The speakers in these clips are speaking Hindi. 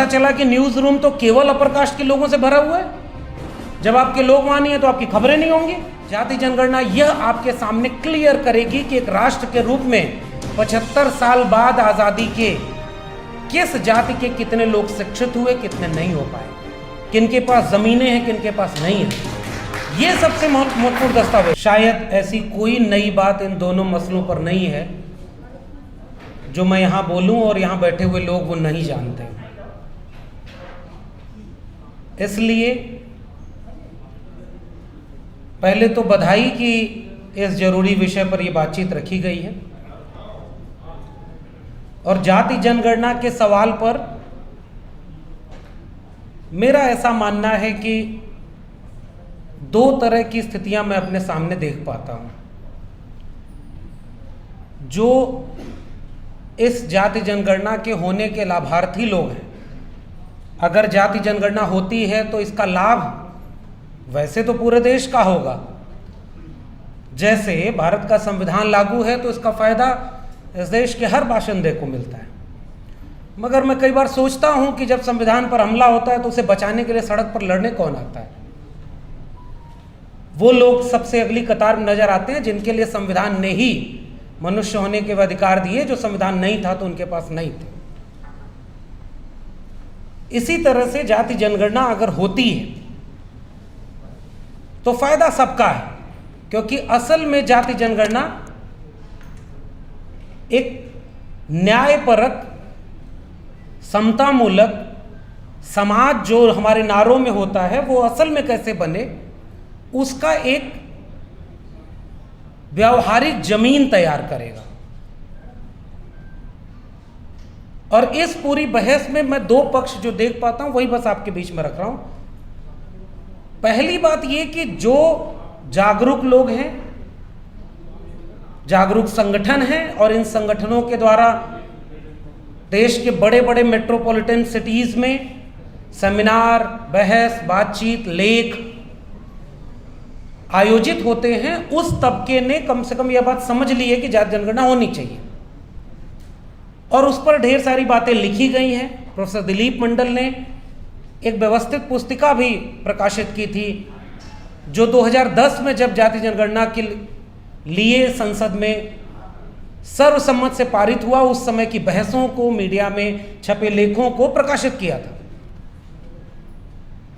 पता चला कि न्यूज रूम तो केवल अपर कास्ट के लोगों से भरा हुआ है। जब आपके लोग वहां नहीं है तो आपकी खबरें नहीं होंगी। जाति जनगणना यह आपके सामने क्लियर करेगी कि एक राष्ट्र के रूप में 75 साल बाद आजादी के किस जाति के कितने लोग शिक्षित हुए, कितने नहीं हो पाए, किनके पास जमीनें हैं, किनके पास नहीं है। ये सबसे महत्वपूर्ण दस्तावेज। शायद ऐसी कोई नई बात इन दोनों मसलों पर नहीं है जो मैं यहां बोलूं और यहां बैठे हुए लोग वो नहीं जानते। इसलिए पहले तो बधाई कि इस जरूरी विषय पर यह बातचीत रखी गई है। और जाति जनगणना के सवाल पर मेरा ऐसा मानना है कि दो तरह की स्थितियां मैं अपने सामने देख पाता हूं। जो इस जाति जनगणना के होने के लाभार्थी लोग हैं, अगर जाति जनगणना होती है तो इसका लाभ वैसे तो पूरे देश का होगा। जैसे भारत का संविधान लागू है तो इसका फायदा इस देश के हर बाशिंदे को मिलता है। मगर मैं कई बार सोचता हूं कि जब संविधान पर हमला होता है तो उसे बचाने के लिए सड़क पर लड़ने कौन आता है? वो लोग सबसे अगली कतार में नजर आते हैं जिनके लिए संविधान ने ही मनुष्य होने के अधिकार दिए, जो संविधान नहीं था तो उनके पास नहीं थे। इसी तरह से जाति जनगणना अगर होती है तो फायदा सबका है, क्योंकि असल में जाति जनगणना एक न्यायपरक, समतामूलक समाज जो हमारे नारों में होता है वो असल में कैसे बने, उसका एक व्यावहारिक जमीन तैयार करेगा। और इस पूरी बहस में मैं दो पक्ष जो देख पाता हूं वही बस आपके बीच में रख रहा हूं। पहली बात यह कि जो जागरूक लोग हैं, जागरूक संगठन हैं, और इन संगठनों के द्वारा देश के बड़े बड़े मेट्रोपॉलिटन सिटीज में सेमिनार, बहस, बातचीत, लेख आयोजित होते हैं, उस तबके ने कम से कम यह बात समझ ली है कि जाति जनगणना होनी चाहिए। और उस पर ढेर सारी बातें लिखी गई हैं। प्रोफेसर दिलीप मंडल ने एक व्यवस्थित पुस्तिका भी प्रकाशित की थी, जो 2010 में जब जाति जनगणना के लिए संसद में सर्वसम्मत से पारित हुआ, उस समय की बहसों को, मीडिया में छपे लेखों को प्रकाशित किया था।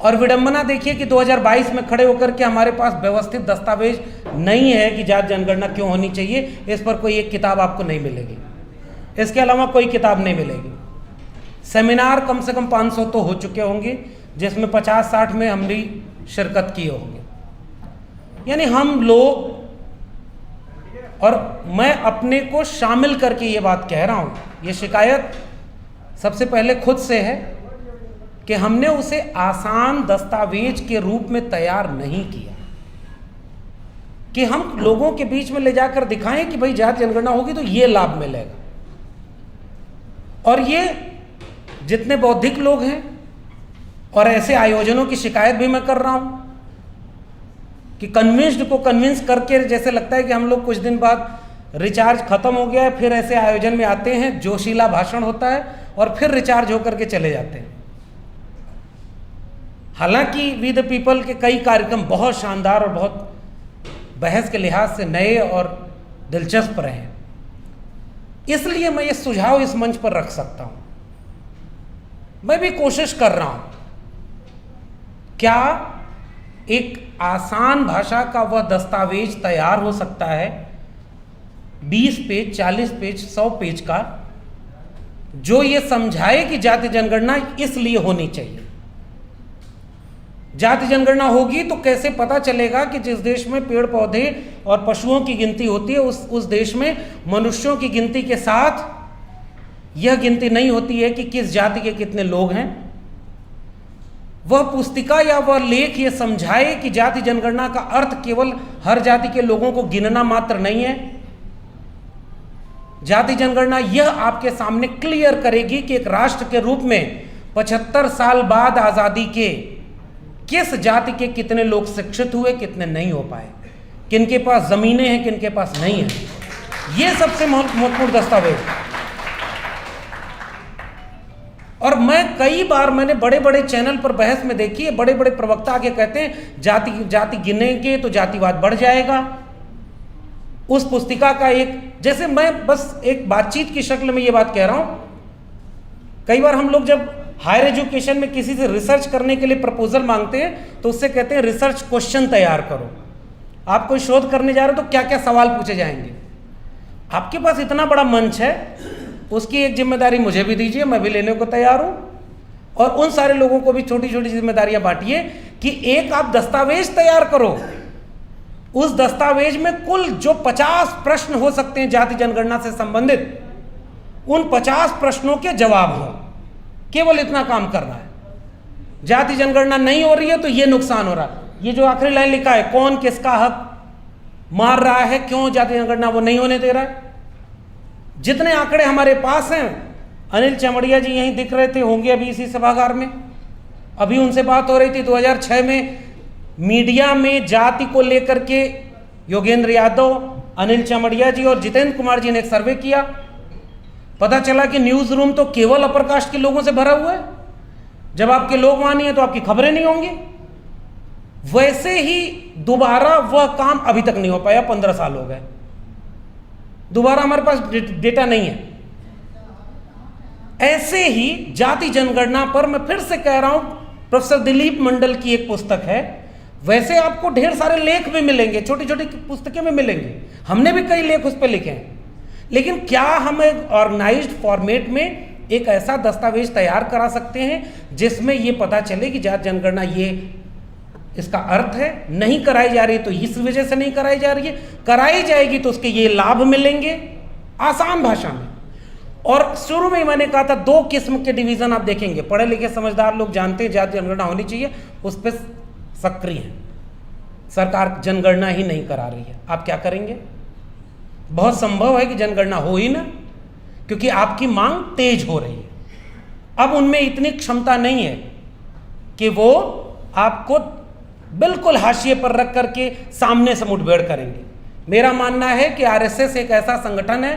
और विडंबना देखिए कि 2022 में खड़े होकर के हमारे पास व्यवस्थित दस्तावेज नहीं है कि जाति जनगणना क्यों होनी चाहिए। इस पर कोई एक किताब आपको नहीं मिलेगी, इसके अलावा कोई किताब नहीं मिलेगी। सेमिनार कम से कम 500 तो हो चुके होंगे, जिसमें 50-60 में हमने शिरकत किए होंगे। यानी हम लोग, और मैं अपने को शामिल करके ये बात कह रहा हूं, ये शिकायत सबसे पहले खुद से है कि हमने उसे आसान दस्तावेज के रूप में तैयार नहीं किया कि हम लोगों के बीच में ले जाकर दिखाएं कि भाई जाति जनगणना होगी तो ये लाभ मिलेगा। और ये जितने बौद्धिक लोग हैं, और ऐसे आयोजनों की शिकायत भी मैं कर रहा हूं कि कन्विंस्ड को कन्विंस करके, जैसे लगता है कि हम लोग कुछ दिन बाद रिचार्ज खत्म हो गया है, फिर ऐसे आयोजन में आते हैं, जोशीला भाषण होता है और फिर रिचार्ज होकर के चले जाते हैं। हालांकि वी द पीपल के कई कार्यक्रम बहुत शानदार और बहुत बहस के लिहाज से नए और दिलचस्प रहे, इसलिए मैं ये सुझाव इस मंच पर रख सकता हूं। मैं भी कोशिश कर रहा हूं, क्या एक आसान भाषा का वह दस्तावेज तैयार हो सकता है 20 पेज, 40 पेज, 100 पेज का, जो ये समझाए कि जाति जनगणना इसलिए होनी चाहिए। जाति जनगणना होगी तो कैसे पता चलेगा कि जिस देश में पेड़ पौधे और पशुओं की गिनती होती है, उस देश में मनुष्यों की गिनती के साथ यह गिनती नहीं होती है कि किस जाति के कितने लोग हैं। वह पुस्तिका या वह लेख ये समझाए कि जाति जनगणना का अर्थ केवल हर जाति के लोगों को गिनना मात्र नहीं है। जाति जनगणना यह आपके सामने क्लियर करेगी कि एक राष्ट्र के रूप में 75 साल बाद आजादी के किस जाति के कितने लोग शिक्षित हुए, कितने नहीं हो पाए, किनके पास जमीनें हैं, किनके पास नहीं है। यह सबसे महत्वपूर्ण दस्तावेज। और मैं कई बार मैंने बड़े बड़े चैनल पर बहस में देखी है, बड़े बड़े प्रवक्ता आके कहते हैं जाति गिनेंगे तो जातिवाद बढ़ जाएगा। उस पुस्तिका का एक, जैसे मैं बस एक बातचीत की शक्ल में ये बात कह रहा हूं, कई बार हम लोग जब हायर एजुकेशन में किसी से रिसर्च करने के लिए प्रपोजल मांगते हैं तो उससे कहते हैं रिसर्च क्वेश्चन तैयार करो। आप कोई शोध करने जा रहे हो तो क्या क्या सवाल पूछे जाएंगे। आपके पास इतना बड़ा मंच है, उसकी एक जिम्मेदारी मुझे भी दीजिए, मैं भी लेने को तैयार हूं, और उन सारे लोगों को भी छोटी छोटी जिम्मेदारियां बांटिए कि एक आप दस्तावेज तैयार करो, उस दस्तावेज में कुल जो 50 प्रश्न हो सकते हैं जाति जनगणना से संबंधित, उन 50 प्रश्नों के जवाब हो। केवल इतना काम करना है। जाति जनगणना नहीं हो रही है तो ये नुकसान हो रहा है। ये जो आखिरी लाइन लिखा है, कौन किसका हक मार रहा है, क्यों जाति जनगणना वो नहीं होने दे रहा है। जितने आंकड़े हमारे पास हैं, अनिल चमड़िया जी यहीं दिख रहे थे, होंगे अभी इसी सभागार में, अभी उनसे बात हो रही थी। 2006 में मीडिया में जाति को लेकर के योगेंद्र यादव, अनिल चमड़िया जी और जितेंद्र कुमार जी ने एक सर्वे किया। पता चला कि न्यूज रूम तो केवल अपर कास्ट के लोगों से भरा हुआ है। जब आपके लोग वहां नहीं है तो आपकी खबरें नहीं होंगी। वैसे ही दोबारा वह काम अभी तक नहीं हो पाया, 15 साल हो गए, दोबारा हमारे पास डेटा नहीं है। ऐसे ही जाति जनगणना पर मैं फिर से कह रहा हूं, प्रोफेसर दिलीप मंडल की एक पुस्तक है, वैसे आपको ढेर सारे लेख भी मिलेंगे, छोटी छोटी पुस्तकें भी मिलेंगी, हमने भी कई लेख उस पर लिखे हैं। लेकिन क्या हम एक ऑर्गेनाइज्ड फॉर्मेट में एक ऐसा दस्तावेज तैयार करा सकते हैं जिसमें यह पता चले कि जाति जनगणना ये इसका अर्थ है, नहीं कराई जा रही तो इस वजह से नहीं कराई जा रही है, कराई जाएगी तो उसके ये लाभ मिलेंगे, आसान भाषा में। और शुरू में मैंने कहा था 2 किस्म के डिवीजन आप देखेंगे। पढ़े लिखे समझदार लोग जानते हैं जाति जनगणना होनी चाहिए, उस पर सक्रिय है, सरकार जनगणना ही नहीं करा रही है। आप क्या करेंगे? बहुत संभव है कि जनगणना हो ही ना, क्योंकि आपकी मांग तेज हो रही है। अब उनमें इतनी क्षमता नहीं है कि वो आपको बिल्कुल हाशिए पर रख करके सामने से मुठभेड़ करेंगे। मेरा मानना है कि आरएसएस एक ऐसा संगठन है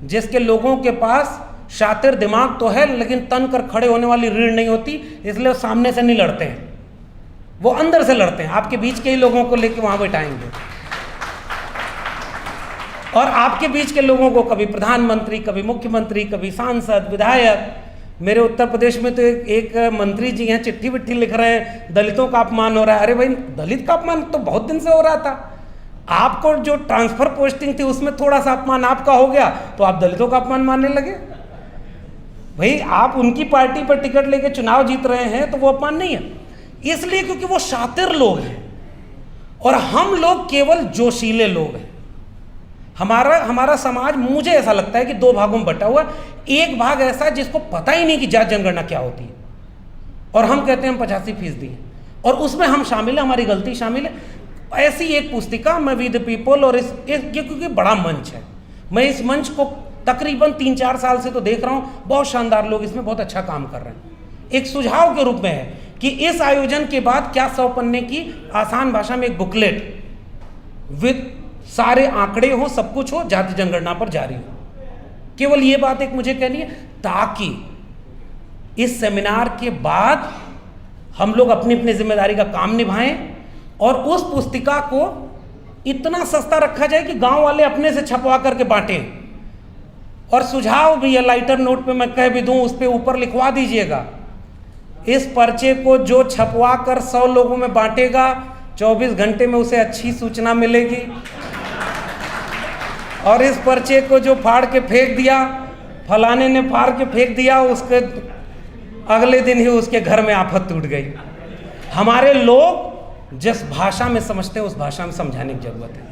जिसके लोगों के पास शातिर दिमाग तो है, लेकिन तन कर खड़े होने वाली रीढ़ नहीं होती, इसलिए वो सामने से नहीं लड़ते हैं, वो अंदर से लड़ते हैं। आपके बीच के ही लोगों को लेकर वहां बैठाएंगे और आपके बीच के लोगों को कभी प्रधानमंत्री, कभी मुख्यमंत्री, कभी सांसद, विधायक। मेरे उत्तर प्रदेश में तो एक मंत्री जी हैं, चिट्ठी विट्ठी लिख रहे हैं, दलितों का अपमान हो रहा है। अरे भाई, दलित का अपमान तो बहुत दिन से हो रहा था। आपको जो ट्रांसफर पोस्टिंग थी उसमें थोड़ा सा अपमान आपका हो गया तो आप दलितों का अपमान मानने लगे। भाई, आप उनकी पार्टी पर टिकट लेके चुनाव जीत रहे हैं तो वो अपमान नहीं है, इसलिए क्योंकि वो शातिर लोग हैं और हम लोग केवल जोशीले लोग हैं। हमारा समाज, मुझे ऐसा लगता है कि 2 भागों में बटा हुआ। एक भाग ऐसा है जिसको पता ही नहीं कि जाति जनगणना क्या होती है, और हम कहते हैं हम 85% हैं और उसमें हम शामिल हैं, हमारी गलती शामिल है। ऐसी एक पुस्तिका मैं वी द पीपल, और ये क्योंकि बड़ा मंच है, मैं इस मंच को तकरीबन 3-4 साल से तो देख रहा हूँ, बहुत शानदार लोग इसमें बहुत अच्छा काम कर रहे हैं। एक सुझाव के रूप में है कि इस आयोजन के बाद क्या 100 पन्ने की आसान भाषा में एक बुकलेट विद सारे आंकड़े हो, सब कुछ हो, जाति जनगणना पर जारी हो। केवल ये बात एक मुझे कहनी है, ताकि इस सेमिनार के बाद हम लोग अपनी अपनी जिम्मेदारी का काम निभाएं और उस पुस्तिका को इतना सस्ता रखा जाए कि गांव वाले अपने से छपवा करके बांटें। और सुझाव भी है, लाइटर नोट पे मैं कह भी दूं, उस पे ऊपर लिखवा दीजिएगा, इस पर्चे को जो छपवा कर 100 लोगों में बांटेगा, 24 घंटे में उसे अच्छी सूचना मिलेगी, और इस पर्चे को जो फाड़ के फेंक दिया, फलाने ने फाड़ के फेंक दिया, उसके अगले दिन ही उसके घर में आफत टूट गई। हमारे लोग जिस भाषा में समझते हैं उस भाषा में समझाने की जरूरत है।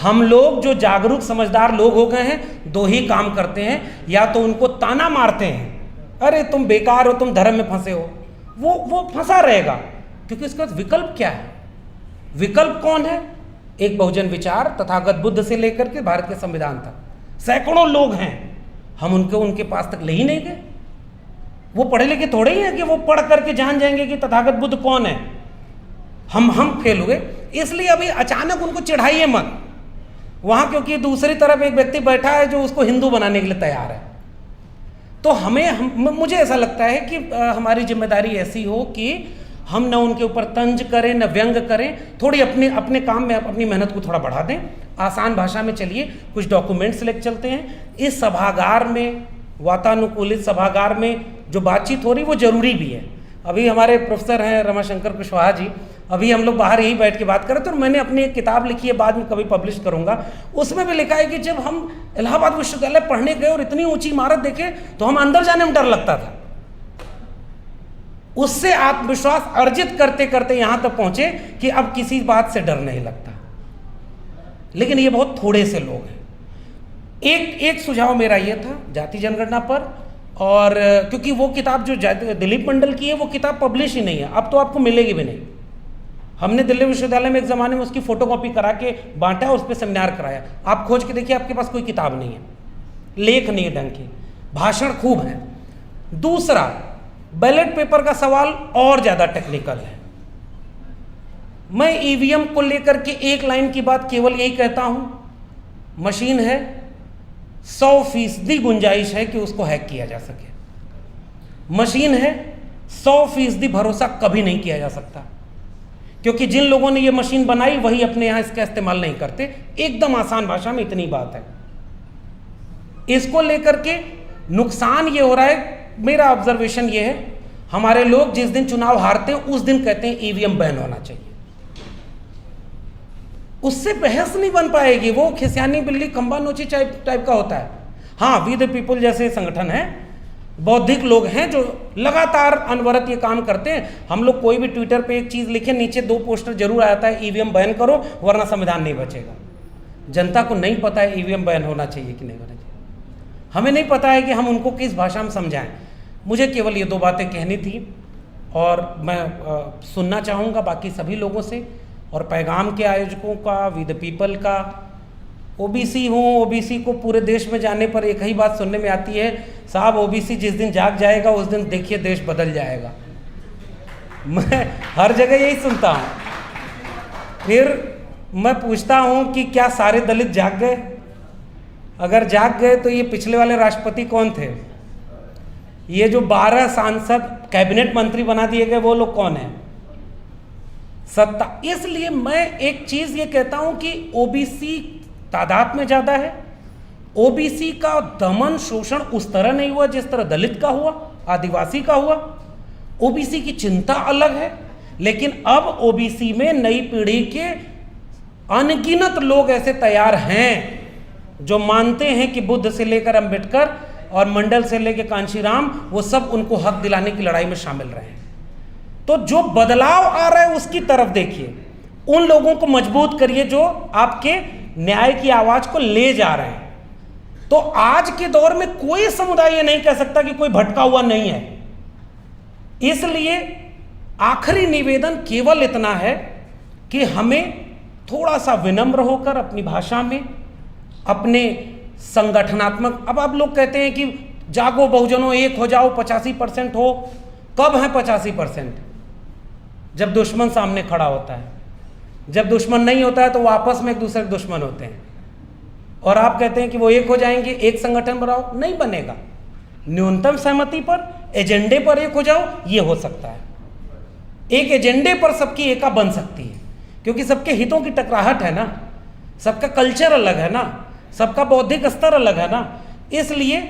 हम लोग जो जागरूक समझदार लोग हो गए हैं, 2 ही काम करते हैं, या तो उनको ताना मारते हैं, अरे तुम बेकार हो, तुम धर्म में फंसे हो, वो फंसा रहेगा, क्योंकि इसका विकल्प क्या है? विकल्प कौन है? एक बहुजन विचार तथागत बुद्ध से लेकर के भारत के संविधान तक सैकड़ों लोग हैं, हम उनके पास तक ले ही नहीं गए। वो पढ़े लिखे थोड़े ही हैं कि वो पढ़ करके जान जाएंगे कि तथागत बुद्ध कौन है। हम फेल हुए, इसलिए अभी अचानक उनको चिढ़ाइए मत वहां, क्योंकि दूसरी तरफ एक व्यक्ति बैठा है जो उसको हिंदू बनाने के लिए तैयार है। तो मुझे ऐसा लगता है कि हमारी जिम्मेदारी ऐसी हो कि हम न उनके ऊपर तंज करें न व्यंग करें, थोड़ी अपने काम में अपनी मेहनत को थोड़ा बढ़ा दें, आसान भाषा में चलिए, कुछ डॉक्यूमेंट्स लेकर चलते हैं। इस सभागार में, वातानुकूलित सभागार में जो बातचीत हो रही वो जरूरी भी है। अभी हमारे प्रोफेसर हैं रमाशंकर कुशवाहा जी, अभी हम लोग बाहर यही बैठ के बात कर रहे थे, और मैंने अपनी एक किताब लिखी है, बाद में कभी पब्लिश करूंगा, उसमें भी लिखा है कि जब हम इलाहाबाद विश्वविद्यालय पढ़ने गए और इतनी ऊंची इमारत देखे तो हम अंदर जाने में डर लगता था। उससे आत्मविश्वास अर्जित करते करते यहां तक पहुंचे कि अब किसी बात से डर नहीं लगता। लेकिन ये बहुत थोड़े से लोग हैं। एक सुझाव मेरा ये था जाति जनगणना पर, और क्योंकि वो किताब जो दिलीप मंडल की है वो किताब पब्लिश ही नहीं है, अब तो आपको मिलेगी भी नहीं। हमने दिल्ली विश्वविद्यालय में एक ज़माने में उसकी फ़ोटोकॉपी करा के बांटा, उस पर सेमिनार कराया। आप खोज के देखिए, आपके पास कोई किताब नहीं है, लेख नहीं है ढंग के, भाषण खूब है। दूसरा, बैलेट पेपर का सवाल और ज़्यादा टेक्निकल है। मैं ईवीएम को लेकर के एक लाइन की बात केवल यही कहता हूं, मशीन है, 100% गुंजाइश है कि उसको हैक किया जा सके। मशीन है, 100% भरोसा कभी नहीं किया जा सकता, क्योंकि जिन लोगों ने ये मशीन बनाई वही अपने यहां इसका इस्तेमाल नहीं करते। एकदम आसान भाषा में इतनी बात है। इसको लेकर के नुकसान ये हो रहा है, मेरा ऑब्जर्वेशन ये है, हमारे लोग जिस दिन चुनाव हारते हैं उस दिन कहते हैं ईवीएम बैन होना चाहिए। उससे बहस नहीं बन पाएगी, वो खिसियानी बिल्ली खंबा नोची टाइप का होता है। हाँ, वी द पीपल जैसे संगठन है, बौद्धिक लोग हैं जो लगातार अनवरत ये काम करते हैं। हम लोग कोई भी ट्विटर पे एक चीज़ लिखे, नीचे 2 पोस्टर जरूर आता है, ईवीएम बैन करो वरना संविधान नहीं बचेगा। जनता को नहीं पता है ईवीएम बैन होना चाहिए कि नहीं होना चाहिए, हमें नहीं पता है कि हम उनको किस भाषा में समझाएं। मुझे केवल ये 2 बातें कहनी थी, और मैं सुनना चाहूँगा बाकी सभी लोगों से, और पैगाम के आयोजकों का, वी द पीपल का। ओबीसी हूँ, ओबीसी को पूरे देश में जाने पर एक ही बात सुनने में आती है, साहब ओबीसी जिस दिन जाग जाएगा उस दिन देखिए देश बदल जाएगा। मैं हर जगह यही सुनता हूँ। फिर मैं पूछता हूँ कि क्या सारे दलित जाग गए? अगर जाग गए तो ये पिछले वाले राष्ट्रपति कौन थे? ये जो 12 सांसद कैबिनेट मंत्री बना दिए गए वो लोग कौन है? सत्ता। इसलिए मैं एक चीज ये कहता हूं कि ओबीसी तादाद में ज्यादा है, ओबीसी का दमन शोषण उस तरह नहीं हुआ जिस तरह दलित का हुआ, आदिवासी का हुआ। ओबीसी की चिंता अलग है, लेकिन अब ओबीसी में नई पीढ़ी के अनगिनत लोग ऐसे तैयार हैं जो मानते हैं कि बुद्ध से लेकर अंबेडकर और मंडल से लेकर कांशीराम, वो सब उनको हक दिलाने की लड़ाई में शामिल रहे हैं। तो जो बदलाव आ रहा है उसकी तरफ देखिए, उन लोगों को मजबूत करिए जो आपके न्याय की आवाज को ले जा रहे हैं। तो आज के दौर में कोई समुदाय ये नहीं कह सकता कि कोई भटका हुआ नहीं है। इसलिए आखिरी निवेदन केवल इतना है कि हमें थोड़ा सा विनम्र होकर अपनी भाषा में, अपने संगठनात्मक, अब आप लोग कहते हैं कि जागो बहुजनों एक हो जाओ, 85% हो। कब है 85%? जब दुश्मन सामने खड़ा होता है। जब दुश्मन नहीं होता है तो वो आपस में एक दूसरे के दुश्मन होते हैं। और आप कहते हैं कि वो एक हो जाएंगे, एक संगठन बनाओ, नहीं बनेगा। न्यूनतम सहमति पर, एजेंडे पर एक हो जाओ, ये हो सकता है। एक एजेंडे पर सबकी एका बन सकती है, क्योंकि सबके हितों की टकराहट है ना, सबका कल्चर अलग है ना, सबका बौद्धिक स्तर अलग है ना। इसलिए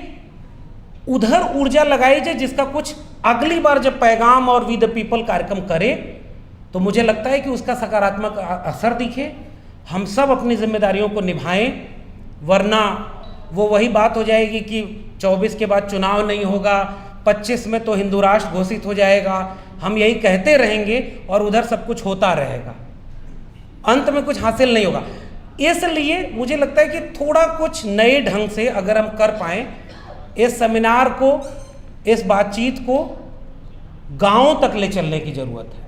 उधर ऊर्जा लगाई जाए जिसका कुछ अगली बार जब पैगाम और वी द पीपल कार्यक्रम करे तो मुझे लगता है कि उसका सकारात्मक असर दिखे। हम सब अपनी जिम्मेदारियों को निभाएं, वरना वो वही बात हो जाएगी कि 24 के बाद चुनाव नहीं होगा, 25 में तो हिंदू राष्ट्र घोषित हो जाएगा। हम यही कहते रहेंगे और उधर सब कुछ होता रहेगा, अंत में कुछ हासिल नहीं होगा। इसलिए मुझे लगता है कि थोड़ा कुछ नए ढंग से अगर हम कर पाएं, इस सेमिनार को, इस बातचीत को गांवों तक ले चलने की जरूरत है।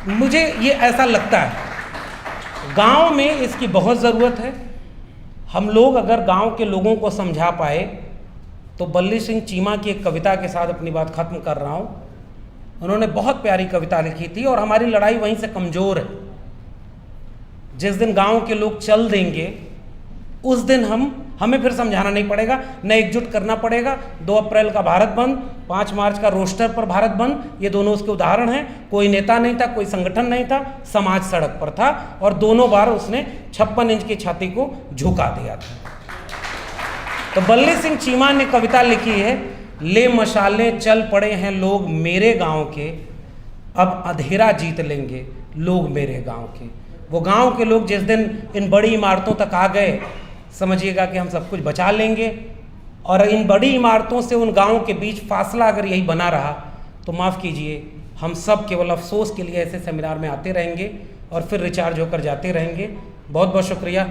मुझे ये ऐसा लगता है गांव में इसकी बहुत ज़रूरत है। हम लोग अगर गांव के लोगों को समझा पाए तो बल्ली सिंह चीमा की एक कविता के साथ अपनी बात खत्म कर रहा हूँ। उन्होंने बहुत प्यारी कविता लिखी थी और हमारी लड़ाई वहीं से कमज़ोर है। जिस दिन गांव के लोग चल देंगे उस दिन हम हमें फिर समझाना नहीं पड़ेगा, न एकजुट करना पड़ेगा। 2 अप्रैल का भारत बंद, 5 मार्च का रोस्टर पर भारत बंद, ये दोनों उसके उदाहरण हैं। कोई नेता नहीं था, कोई संगठन नहीं था, समाज सड़क पर था और दोनों बार उसने 56 इंच की छाती को झुका दिया था। तो बल्ली सिंह चीमा ने कविता लिखी है, ले मशाले चल पड़े हैं लोग मेरे गांव के, अब अंधेरा जीत लेंगे लोग मेरे गांव के। वो गांव के लोग जिस दिन इन बड़ी इमारतों तक आ गए, समझिएगा कि हम सब कुछ बचा लेंगे। और इन बड़ी इमारतों से उन गांवों के बीच फासला अगर यही बना रहा तो माफ़ कीजिए, हम सब केवल अफसोस के लिए ऐसे सेमिनार में आते रहेंगे और फिर रिचार्ज होकर जाते रहेंगे। बहुत बहुत शुक्रिया।